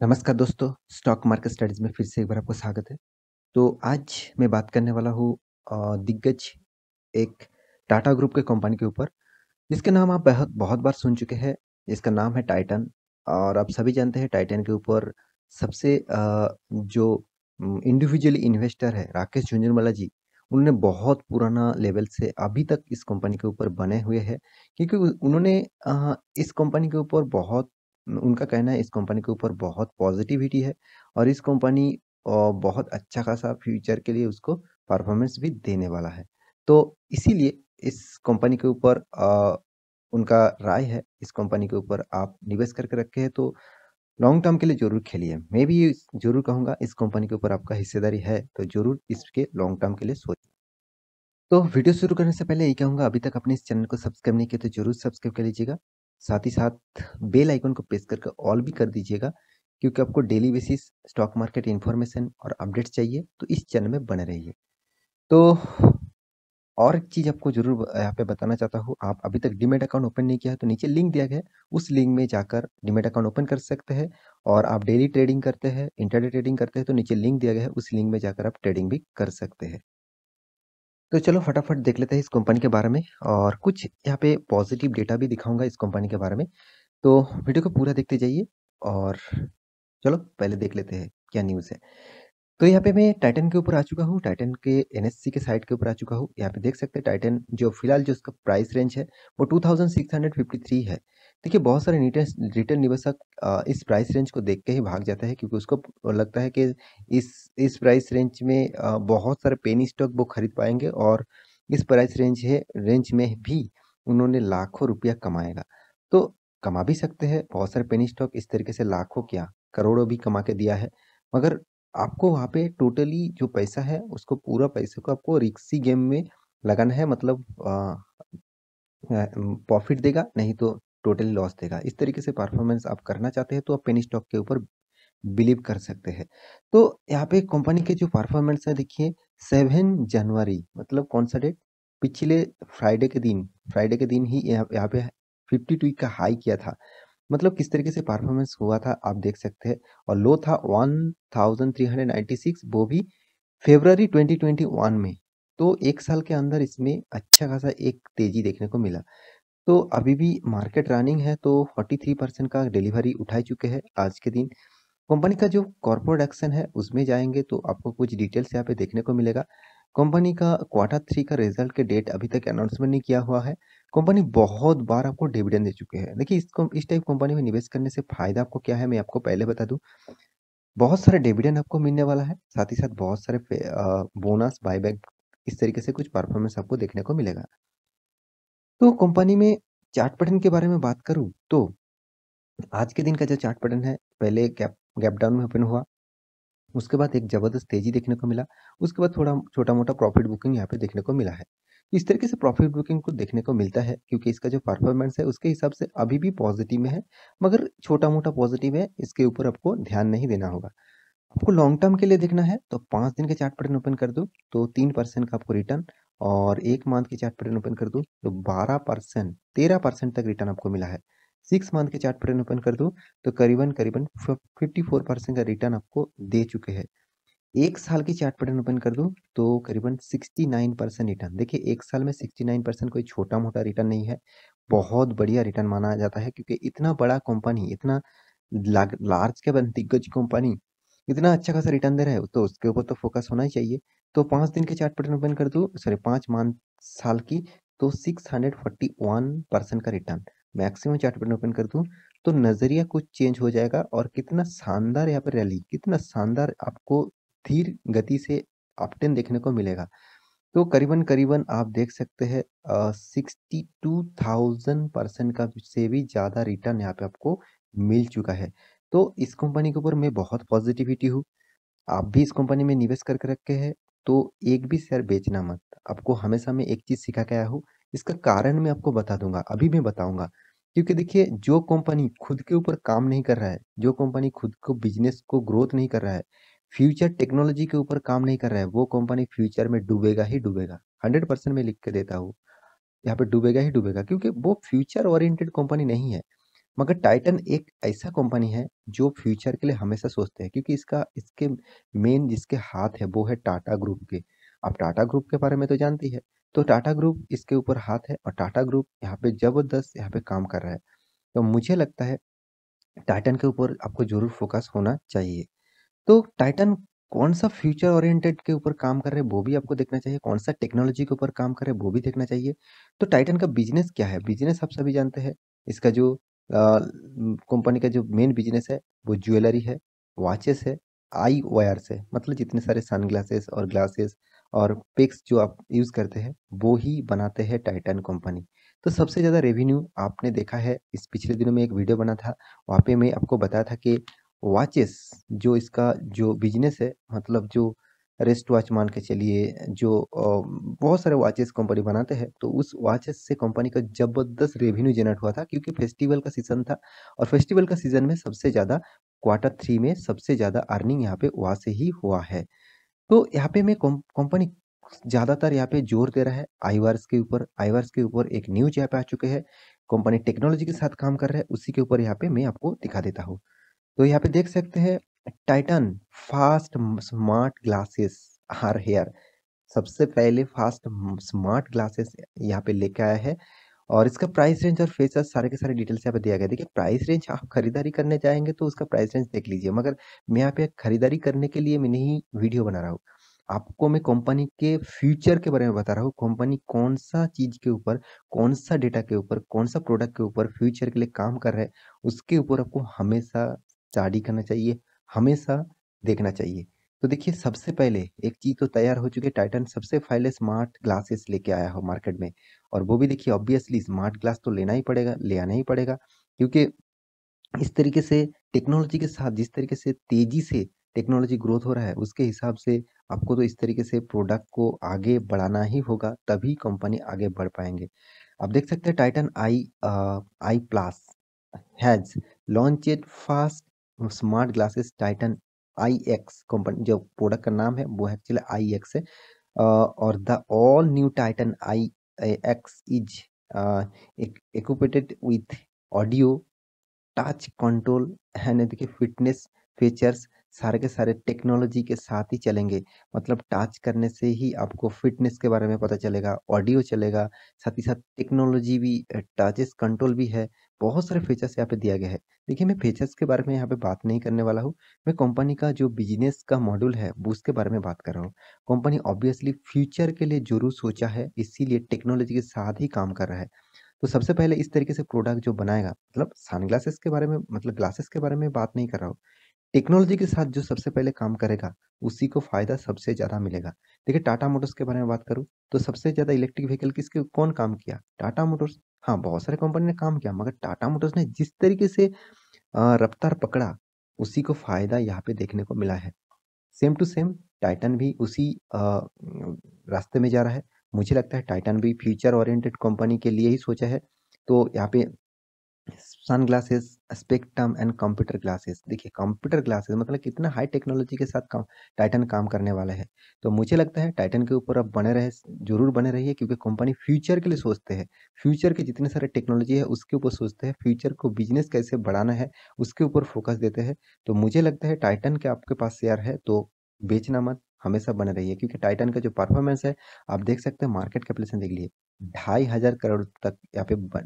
नमस्कार दोस्तों, stock market studies में फिर से एक बार आपको स्वागत है। तो आज मैं बात करने वाला हूँ दिग्गज एक टाटा ग्रुप के कंपनी के ऊपर, जिसके नाम आप बहुत बहुत बार सुन चुके हैं, जिसका नाम है टाइटन। और आप सभी जानते हैं टाइटन के ऊपर सबसे जो इंडिविजुअली इन्वेस्टर है राकेश झुंझुनवाला जी, उन्होंने बहुत पुराना लेवल से अभी तक इस कंपनी के ऊपर बने हुए हैं, क्योंकि उन्होंने इस कंपनी के ऊपर बहुत उनका कहना है इस कंपनी के ऊपर बहुत पॉजिटिविटी है और इस कंपनी बहुत अच्छा खासा फ्यूचर के लिए उसको परफॉर्मेंस भी देने वाला है। तो इसीलिए इस कंपनी के ऊपर उनका राय है, इस कंपनी के ऊपर आप निवेश करके रखे हैं तो लॉन्ग टर्म के लिए ज़रूर खेलिए। मैं भी ज़रूर कहूँगा इस कंपनी के ऊपर आपका हिस्सेदारी है, तो ज़रूर इसके लॉन्ग टर्म के लिए सोचिए। तो वीडियो शुरू करने से पहले यही कहूँगा, अभी तक अपने इस चैनल को सब्सक्राइब नहीं किया तो ज़रूर सब्सक्राइब कर लीजिएगा। साथ ही साथ बेल आइकन को प्रेस करके ऑल भी कर दीजिएगा, क्योंकि आपको daily basis stock market information और अपडेट्स चाहिए तो इस चैनल में बने रहिए। तो और एक चीज़ आपको ज़रूर यहाँ पे बताना चाहता हूँ, आप अभी तक डीमैट अकाउंट ओपन नहीं किया है तो नीचे लिंक दिया गया है, उस लिंक में जाकर डीमैट अकाउंट ओपन कर सकते हैं। और आप डेली ट्रेडिंग करते हैं, इंट्राडे ट्रेडिंग करते हैं तो नीचे लिंक दिया गया है, उस लिंक में जाकर आप ट्रेडिंग भी कर सकते हैं। तो चलो फटाफट देख लेते हैं इस कंपनी के बारे में, और कुछ यहाँ पे पॉजिटिव डेटा भी दिखाऊंगा इस कंपनी के बारे में। तो वीडियो को पूरा देखते जाइए, और चलो पहले देख लेते हैं क्या न्यूज़ है। तो यहाँ पे मैं टाइटन के ऊपर आ चुका हूँ, टाइटन के एनएससी के साइट के ऊपर आ चुका हूँ। यहाँ पे देख सकते हैं टाइटन जो फिलहाल जो उसका प्राइस रेंज है वो 2653 है। देखिए बहुत सारे रिटेल निवेशक इस प्राइस रेंज को देख के ही भाग जाता है, क्योंकि उसको लगता है कि इस प्राइस रेंज में बहुत सारे पेनी स्टॉक वो खरीद पाएंगे, और इस प्राइस रेंज में भी उन्होंने लाखों रुपया कमाएगा। तो कमा भी सकते हैं, बहुत सारे पेनी स्टॉक इस तरीके से लाखों क्या करोड़ों भी कमा के दिया है। मगर आपको वहाँ पे टोटली जो पैसा है उसको पूरा पैसे को आपको रिस्की गेम में लगाना है, मतलब प्रॉफिट देगा नहीं तो टोटली लॉस देगा। इस तरीके से परफॉर्मेंस आप करना चाहते हैं तो आप पेनी स्टॉक के ऊपर बिलीव कर सकते हैं। तो यहाँ पे कंपनी के जो परफॉर्मेंस है देखिए, 7 जनवरी मतलब कौन सा डेट, पिछले फ्राइडे के दिन ही यहाँ पे 52 का हाई किया था। मतलब किस तरीके से परफॉर्मेंस हुआ था आप देख सकते हैं। और लो था 1396, वो भी फरवरी 2021 में। तो एक साल के अंदर इसमें अच्छा खासा एक तेजी देखने को मिला। तो अभी भी मार्केट रनिंग है, तो 43% का डिलीवरी उठा चुके हैं आज के दिन। कंपनी का जो कॉर्पोरेट एक्शन है उसमें जाएंगे तो आपको कुछ डिटेल्स यहाँ पे देखने को मिलेगा। कंपनी का क्वार्टर 3 का रिजल्ट के डेट अभी तक अनाउंसमेंट नहीं किया हुआ है। कंपनी बहुत बार आपको डिविडेंड दे चुके हैं। देखिए इस टाइप कंपनी में निवेश करने से फायदा आपको क्या है, मैं आपको पहले बता दूं। बहुत सारे डिविडेंड आपको मिलने वाला है, साथ ही साथ बहुत सारे बोनस बायबैक, इस तरीके से कुछ परफॉर्मेंस आपको देखने को मिलेगा। तो कंपनी में चार्ट पैटर्न के बारे में बात करूं तो आज के दिन का जो चार्ट पैटर्न है, पहले गैप गैप डाउन में ओपन हुआ, उसके बाद एक ज़बरदस्त तेज़ी देखने को मिला, उसके बाद थोड़ा छोटा-मोटा प्रॉफ़िट बुकिंग यहाँ पे देखने को मिला है। इस तरीके से प्रॉफ़िट बुकिंग को देखने को मिलता है, क्योंकि इसका जो परफ़ॉर्मेंस है उसके हिसाब से अभी भी पॉज़िटिव में है, मगर छोटा-मोटा पॉज़िटिव है, इसके ऊपर आपको ध्यान नहीं देना होगा। आपको लॉन्ग टर्म के लिए देखना है तो 5 दिन के चार्ट पैटर्न ओपन कर दो तो 3% का आपको रिटर्न, और 1 मंथ के चार्ट पैटर्न ओपन कर दो तो 12% 13% तक रिटर्न आपको मिला है। 6 मंथ के चार्ट पैटर्न ओपन कर दो तो करीबन 54% का रिटर्न आपको दे चुके हैं। 1 साल की चार्ट पैटर्न ओपन कर दो तो करीबन 69% रिटर्न। देखिए 1 साल में 69% कोई छोटा-मोटा रिटर्न नहीं है, बहुत बढ़िया रिटर्न माना जाता है, क्योंकि इतना बड़ा कंपनी, इतना लार्ज कैप एंड दिग्गज कंपनी इतना अच्छा खासा रिटर्न दे रहा है, तो उसके ऊपर तो फोकस होना ही चाहिए। तो 5 दिन के चार्ट पैटर्न ओपन कर दो, सॉरी 5 मंथ साल की, तो 641% का return. Maximum chart pattern open कर दूं तो नजरिया कुछ चेंज हो जाएगा, और कितना शानदार यहाँ पर रैली, कितना शानदार आपको धीर गति से अपटेन देखने को मिलेगा। तो करीबन करीबन आप देख सकते हैं 62,000% का से भी ज़्यादा रिटर्न यहाँ पे आपको मिल चुका है। तो इस कंपनी के ऊपर मैं बहुत पॉजिटिविटी हूँ। आप भी इस कंपनी में निवेश करके रखे हैं तो एक भी शेयर बेचना मत। आपको हमेशा मैं एक चीज़ सिखा के आया हूँ, इसका कारण मैं आपको बता दूंगा, अभी मैं बताऊंगा। क्योंकि देखिए जो कंपनी खुद के ऊपर काम नहीं कर रहा है, जो कंपनी खुद को बिजनेस को ग्रोथ नहीं कर रहा है, फ्यूचर टेक्नोलॉजी के ऊपर काम नहीं कर रहा है, वो कंपनी फ्यूचर में डूबेगा ही डूबेगा। 100% मैं लिख के देता हूँ, यहाँ पे डूबेगा ही डूबेगा, क्योंकि वो फ्यूचर ओरिएंटेड कंपनी नहीं है। मगर टाइटन एक ऐसा कंपनी है जो फ्यूचर के लिए हमेशा सोचते हैं, क्योंकि इसके मेन जिसके हाथ है वो है टाटा ग्रुप के। आप टाटा ग्रुप के बारे में तो जानती है, तो टाटा ग्रुप इसके ऊपर हाथ है और टाटा ग्रुप यहाँ पे जबरदस्त यहाँ पे काम कर रहा है। तो मुझे लगता है टाइटन के ऊपर आपको जरूर फोकस होना चाहिए। तो टाइटन कौन-सा फ्यूचर ओरिएंटेड के ऊपर काम कर रहे हैं वो भी आपको देखना चाहिए, कौन-सा टेक्नोलॉजी के ऊपर काम कर रहे हैं वो भी देखना चाहिए। तो टाइटन का बिज़नेस क्या है? बिज़नेस आप सभी जानते हैं। इसका जो कंपनी का जो मेन बिज़नेस है वो ज्वेलरी है, वॉचेस है, आई वायर्स है। मतलब जितने सारे सनग्लासेस और ग्लासेस और पिक्स जो आप यूज़ करते हैं वो ही बनाते हैं टाइटन कंपनी। तो सबसे ज़्यादा रेवेन्यू आपने देखा है, इस पिछले दिनों में एक वीडियो बना था, वहाँ पे मैं आपको बताया था कि वॉचेस जो इसका जो बिजनेस है, मतलब जो रेस्ट वॉच मान के चलिए, जो बहुत सारे वॉचेस कंपनी बनाते हैं, तो उस वॉचेस से कंपनी का जबरदस्त रेवेन्यू जनरेट हुआ था, क्योंकि फेस्टिवल का सीजन था और फेस्टिवल का सीजन में सबसे ज़्यादा Q3 में सबसे ज़्यादा अर्निंग यहाँ पे वहाँ से ही हुआ है। तो यहाँ पे मैं कंपनी ज़्यादातर यहाँ पे जोर दे रहा है आईवार्स के ऊपर। आईवार्स के ऊपर एक न्यूज यहाँ पे आ चुके हैं, कंपनी टेक्नोलॉजी के साथ काम कर रहा है, उसी के ऊपर यहाँ पे मैं आपको दिखा देता हूँ। तो यहाँ पे देख सकते हैं Titan fast smart glasses are here. सबसे पहले फास्ट स्मार्ट ग्लासेस यहाँ पे लेके आया है और इसका प्राइस रेंज और फीचर्स सारे के सारे डिटेल्स यहाँ पे दिया गया है। देखिए प्राइस रेंज, आप खरीदारी करने जाएंगे तो उसका प्राइस रेंज देख लीजिए, मगर मैं यहाँ पे खरीदारी करने के लिए मैं नहीं वीडियो बना रहा हूँ। आपको मैं कंपनी के फ्यूचर के बारे में बता रहा हूँ, कंपनी कौन सा चीज के ऊपर, कौन सा डेटा के ऊपर, कौन सा प्रोडक्ट के ऊपर फ्यूचर के लिए काम कर रहा है, उसके ऊपर आपको हमेशा स्टडी करना चाहिए, हमेशा देखना चाहिए। तो देखिए सबसे पहले एक चीज तो तैयार हो चुकी है, टाइटन सबसे पहले स्मार्ट ग्लासेस लेके आया हो मार्केट में। और वो भी देखिए ऑब्वियसली स्मार्ट ग्लास तो लेना ही पड़ेगा, ले आना ही पड़ेगा, क्योंकि इस तरीके से टेक्नोलॉजी के साथ जिस तरीके से तेजी से टेक्नोलॉजी ग्रोथ हो रहा है, उसके हिसाब से आपको तो इस तरीके से प्रोडक्ट को आगे बढ़ाना ही होगा, तभी कंपनी आगे बढ़ पाएंगे। आप देख सकते हैं Titan I plus has launched fast smart glasses Titan I x. Company जो प्रोडक्ट का नाम है वो एक्चुअली आई एक्स है। और the all new Titan I x is equipped with audio, touch control है ना, देखिए फिटनेस फीचर्स सारे के सारे टेक्नोलॉजी के साथ ही चलेंगे। मतलब टच करने से ही आपको फिटनेस के बारे में पता चलेगा, ऑडियो चलेगा, साथ ही साथ टेक्नोलॉजी भी, टचेस कंट्रोल भी है। बहुत सारे फीचर्स यहाँ पे दिया गया है। देखिए मैं फीचर्स के बारे में यहाँ पे बात नहीं करने वाला हूँ, मैं कंपनी का जो बिजनेस का मॉड्यूल है वो उसके बारे में बात कर रहा हूँ। कंपनी ऑब्वियसली फ्यूचर के लिए जरूर सोचा है, इसीलिए टेक्नोलॉजी के साथ ही काम कर रहा है। तो सबसे पहले इस तरीके से प्रोडक्ट जो बनाएगा, मतलब सनग्लासेस के बारे में, मतलब ग्लासेस के बारे में बात नहीं कर रहा हूँ, टेक्नोलॉजी के साथ जो सबसे पहले काम करेगा उसी को फायदा सबसे ज्यादा मिलेगा। देखिए टाटा मोटर्स के बारे में बात करूँ तो सबसे ज्यादा इलेक्ट्रिक व्हीकल किसके कौन काम किया? टाटा मोटर्स। हाँ बहुत सारे कंपनी ने काम किया, मगर टाटा मोटर्स ने जिस तरीके से रफ्तार पकड़ा, उसी को फायदा यहाँ पे देखने को मिला है। सेम टू सेम टाइटन भी उसी रास्ते में जा रहा है। मुझे लगता है टाइटन भी फ्यूचर ओरिएंटेड कंपनी के लिए ही सोचा है। तो यहाँ पे sun glasses, spectrum and computer glasses, देखिए कंप्यूटर ग्लासेस मतलब कितना हाई टेक्नोलॉजी के साथ काम टाइटन काम करने वाला है। तो मुझे लगता है टाइटन के ऊपर अब बने रहे, जरूर बने रहिए, क्योंकि कंपनी फ्यूचर के लिए सोचते हैं। फ्यूचर के जितने सारे टेक्नोलॉजी है उसके ऊपर सोचते हैं, फ्यूचर को बिजनेस कैसे बढ़ाना है उसके ऊपर फोकस देते हैं। तो मुझे लगता है टाइटन के आपके पास शेयर है तो बेचना मत, हमेशा बने रहिए, क्योंकि टाइटन का जो परफॉर्मेंस है आप देख सकते हैं, मार्केट कैपिटलाइजेशन देख लिए 2,500 करोड़ तक यहाँ पे,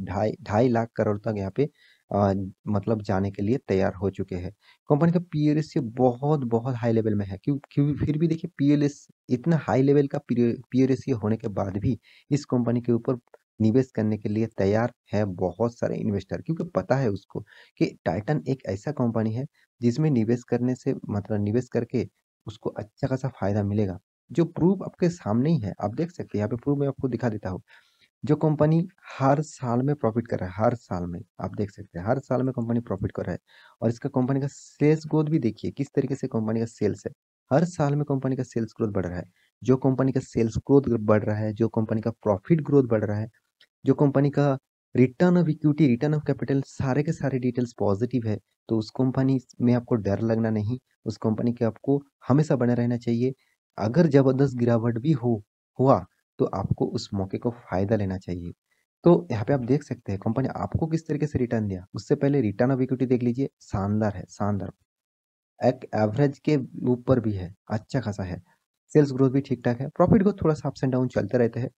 ढाई ढाई लाख करोड़ तक यहाँ पे मतलब जाने के लिए तैयार हो चुके हैं। कंपनी का पी रेशियो बहुत बहुत हाई लेवल में है, क्यों क्यों फिर भी देखिए पीएलएस इतना हाई लेवल का पी रेशियो होने के बाद भी इस कंपनी के ऊपर निवेश करने के लिए तैयार है बहुत सारे इन्वेस्टर, क्योंकि पता है उसको कि टाइटन एक ऐसा कंपनी है जिसमें निवेश करने से, मतलब निवेश करके उसको अच्छा खासा फायदा मिलेगा, जो प्रूफ आपके सामने ही है। आप देख सकते हैं यहाँ पे प्रूफ मैं आपको दिखा देता हूँ। जो कंपनी हर साल में प्रॉफिट कर रहा है, हर साल में आप देख सकते हैं, हर साल में कंपनी प्रॉफिट कर रहा है। और इसका कंपनी का सेल्स ग्रोथ भी देखिए किस तरीके से कंपनी का सेल्स है, हर साल में कंपनी का सेल्स ग्रोथ बढ़ रहा है। जो कंपनी का सेल्स ग्रोथ बढ़ रहा है, जो कंपनी का प्रॉफिट ग्रोथ बढ़ रहा है, जो कंपनी का return of equity, return of capital, सारे के सारे डिटेल्स पॉजिटिव है, तो उस कंपनी में आपको डर लगना नहीं, उस कंपनी के आपको हमेशा बने रहना चाहिए। अगर जबरदस्त गिरावट भी हुआ तो आपको उस मौके को फायदा लेना चाहिए। तो यहाँ पे आप देख सकते हैं कंपनी आपको किस तरीके से रिटर्न दिया। उससे पहले रिटर्न ऑफ इक्विटी देख लीजिए, शानदार है, शानदार। एक एवरेज के ऊपर भी है, अच्छा खासा है। सेल्स ग्रोथ भी ठीक-ठाक है। प्रॉफिट ग्रोथ थोड़ा-सा अप्स एंड डाउन चलते रहते हैं।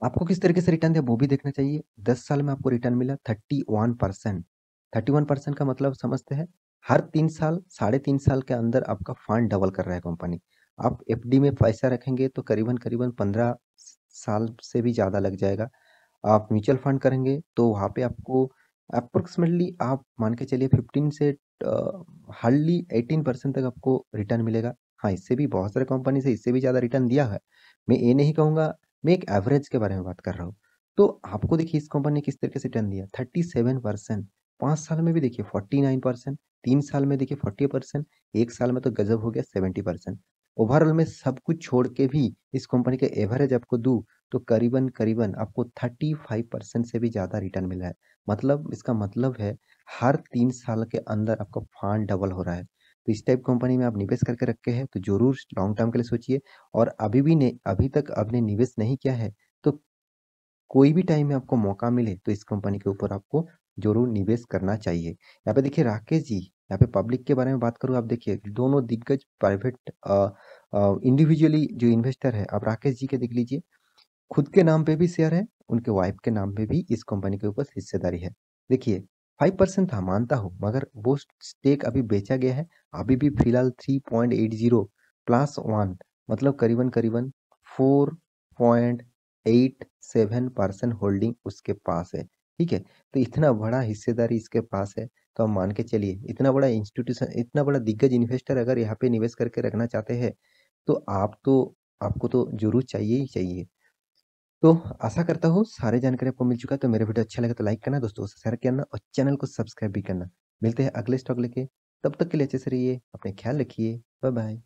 आपको किस तरीके से रिटर्न दिया वो भी देखना चाहिए। 10 साल में आपको रिटर्न मिला 31%। 31% का मतलब समझते हैं, हर 3 साल, साढ़े 3 साल के अंदर आपका फंड डबल कर रहा है कंपनी। आप एफडी में पैसा रखेंगे तो करीबन-करीबन 15 साल से भी ज़्यादा लग जाएगा। आप म्यूचुअल फंड करेंगे तो वहाँ पे आपको अप्रोक्सिमेटली आप मान के चलिए 15 से हार्डली 18% तक आपको रिटर्न मिलेगा। हाँ, इससे भी बहुत सारे कंपनी से इससे भी ज़्यादा रिटर्न दिया है। मैं ये नहीं कहूँगा, मैं एक एवरेज के बारे में बात कर रहा हूँ। तो आपको देखिए इस कंपनी ने किस तरीके से रिटर्न दिया 37%, 5 साल में भी देखिए 49%, 3 साल में देखिए 40%, 1 साल में तो गजब हो गया 70%। ओवरऑल में सब कुछ छोड़ के भी इस कंपनी के एवरेज आपको दूँ तो करीबन-करीबन आपको 35% से भी ज़्यादा रिटर्न मिला है। मतलब इसका मतलब है हर 3 साल के अंदर आपका फंड डबल हो रहा है। तो इस टाइप कंपनी में आप निवेश करके रखे हैं तो ज़रूर लॉन्ग टर्म के लिए सोचिए। और अभी तक आपने निवेश नहीं किया है तो कोई भी टाइम में आपको मौका मिले तो इस कंपनी के ऊपर आपको ज़रूर निवेश करना चाहिए। यहाँ पे देखिए राकेश जी, यहाँ पे पब्लिक के बारे में बात करूँ, आप देखिए दोनों दिग्गज प्राइवेट इंडिविजुअली जो इन्वेस्टर है, आप राकेश जी के देख लीजिए, खुद के नाम पे भी शेयर है, उनके वाइफ के नाम पे भी इस कंपनी के ऊपर हिस्सेदारी है। देखिए 5% था मानता हूँ, मगर वो स्टेक अभी बेचा गया है। अभी भी फिलहाल 3.80 प्लस 1 मतलब करीबन-करीबन 4.87% होल्डिंग उसके पास है। ठीक है? तो इतना बड़ा हिस्सेदारी इसके पास है, तो आप मान के चलिए इतना बड़ा इंस्टीट्यूशन, इतना बड़ा दिग्गज इन्वेस्टर अगर यहाँ पे निवेश करके रखना चाहते हैं, तो आपको तो ज़रूर चाहिए ही चाहिए। तो आशा करता हूँ सारी जानकारी आपको मिल चुका है। तो मेरा वीडियो अच्छा लगे तो लाइक करना, दोस्तों से शेयर करना और चैनल को सब्सक्राइब भी करना। मिलते हैं अगले स्टॉक लेके, तब तक के लिए अच्छे से रहिए, अपने ख्याल रखिए। Bye bye.